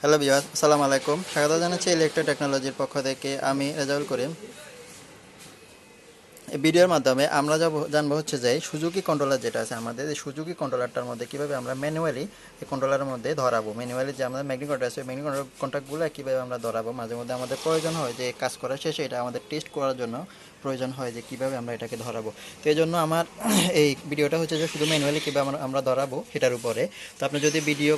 Hello viewers, আসসালামু আলাইকুম। স্বাগত জানাচ্ছি ইলেকট্রো টেকনোলজির পক্ষ থেকে। আমি রেজাউল করিম। এই ভিডিওর মাধ্যমে আমরা জানবো হচ্ছে যে সুজুকি কন্ট্রোলার যেটা আছে আমাদের, এই সুজুকি কন্ট্রোলারটার মধ্যে কীভাবে আমরা ম্যানুয়ালি এই কন্ট্রোলারের মধ্যে ধরাবো। ম্যানুয়ালি যে আমাদের ম্যাগনেটিক কন্ট্রাক্ট আছে, ম্যাগনেটিক কন্ট্রাক্টগুলো কীভাবে আমরা ধরাবো। মাঝে মধ্যে আমাদের প্রয়োজন হয় যে কাজ করার শেষে এটা আমাদের টেস্ট করার জন্য প্রয়োজন হয় যে কীভাবে আমরা এটাকে ধরাবো। তো এই জন্য আমার এই ভিডিওটা হচ্ছে যে শুধু ম্যানুয়ালি কীভাবে আমরা ধরাবো সেটার উপরে। তো আপনি যদি ভিডিও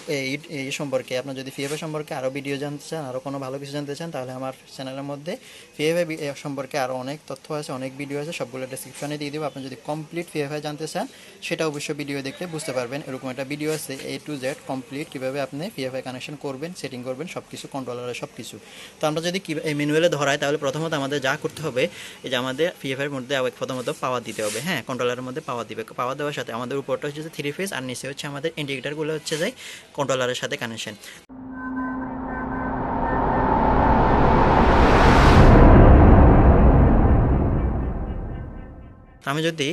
এই সম্পর্কে, আপনার যদি পিএফআই সম্পর্কে আরও ভিডিও জানতে চান, আরও কোনো ভালো কিছু জানতে চান, তাহলে আমার চ্যানেলের মধ্যে পিএফআই সম্পর্কে আরও অনেক তথ্য আছে, অনেক ভিডিও আছে, সবগুলো ডেসক্রিপশনে দিয়ে দেবো। আপনি যদি কমপ্লিট পিএফআই জানতে চান সেটা অবশ্যই ভিডিও দেখলে বুঝতে পারবেন। এরকম একটা ভিডিও আছে A to Z কমপ্লিট কীভাবে আপনি পিএফআই কানেকশন করবেন, সেটিং করবেন, সব কিছু কন্ট্রোলারের সব কিছু। তো আমরা যদি এই ম্যানুয়ালে ধরাই তাহলে প্রথমত আমাদের যা করতে হবে, এই যে আমাদের পিএফআইয়ের মধ্যে প্রথমত পাওয়ার দিতে হবে। হ্যাঁ, কন্ট্রোলারের মধ্যে পাওয়ার দিবে। পাওয়ার দেওয়ার সাথে আমাদের উপরটা হচ্ছে 3 ফেজ আর নিচে হচ্ছে আমাদের ইন্ডিকেটারগুলো হচ্ছে যাই কন্ট্রোলারের সাথে কানেকশন। আমি যদি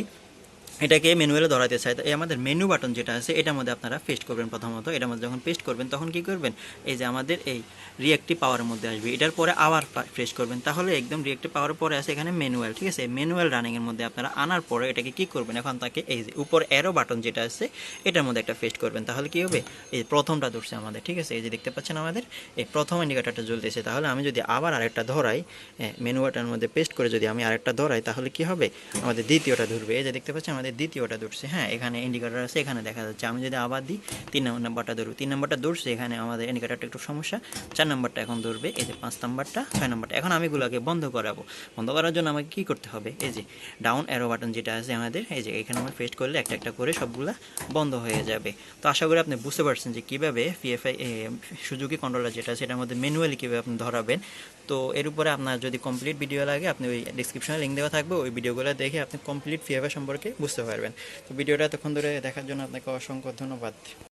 এটাকে ম্যানুয়ালে ধরাতে চাই, তো এই আমাদের মেনু বাটন যেটা আছে এটার মধ্যে আপনারা পেস্ট করবেন। প্রথমত এটার মধ্যে যখন পেস্ট করবেন তখন কি করবেন, এই যে আমাদের এই রিঅ্যাক্টিভ পাওয়ারের মধ্যে আসবে, এটার পরে আবার প্রেস করবেন, তাহলে একদম রিঅ্যাক্টিভ পাওয়ারের পরে আছে এখানে ম্যানুয়াল। ঠিক আছে, ম্যানুয়াল রানিংয়ের মধ্যে আপনারা আনার পরে এটাকে কি করবেন, এখন তাকে এই যে উপর অ্যারো বাটন যেটা আছে এটার মধ্যে একটা পেস্ট করবেন। তাহলে কি হবে, এই প্রথমটা ধরছে আমাদের। ঠিক আছে, এই যে দেখতে পাচ্ছেন আমাদের এই প্রথম ইন্ডিকেটারটা জ্বলতেছে। তাহলে আমি যদি আবার আরেকটা ধরাই, মেনু বাটনের মধ্যে পেস্ট করে যদি আমি আরেকটা ধরাই, তাহলে কি হবে, আমাদের দ্বিতীয়টা ধরবে। এই যে দেখতে পাচ্ছেন আমাদের দ্বিতীয়টা ধরছে। হ্যাঁ, এখানে ইন্ডিকেটর আছে, এখানে দেখা যাচ্ছে। আমি যদি আবার দিই 3 নাম্বারটা ধরবো, 3 নাম্বারটা ধরছে, এখানে আমাদের ইন্ডিকেটরটা একটু সমস্যা। 4 নাম্বারটা এখন ধরবে, এই যে 5 নাম্বারটা, 6 নাম্বারটা। এখন আমি এগুলোকে বন্ধ করাবো। বন্ধ করার জন্য আমাকে কী করতে হবে, এই যে ডাউন অ্যারো বাটন যেটা আছে আমাদের, এই যে এখানে আমরা পেস্ট করলে একটা একটা করে সবগুলা বন্ধ হয়ে যাবে। তো আশা করি আপনি বুঝতে পারছেন যে কীভাবে পিএফআই সুজুকি কন্ট্রোলার যেটা আছে সেটার মধ্যে ম্যানুয়ালি কীভাবে আপনি ধরাবেন। তো এর উপরে আপনার যদি কমপ্লিট ভিডিও লাগে, আপনি ওই ডিসক্রিপশনে লিঙ্ক দেওয়া থাকবে, ওই ভিডিওগুলো দেখে আপনি কমপ্লিট পিএফআই সম্পর্কে বুঝতে পারবেন। তো ভিডিওটা এতক্ষণ ধরে দেখার জন্য আপনাকে অসংখ্য ধন্যবাদ।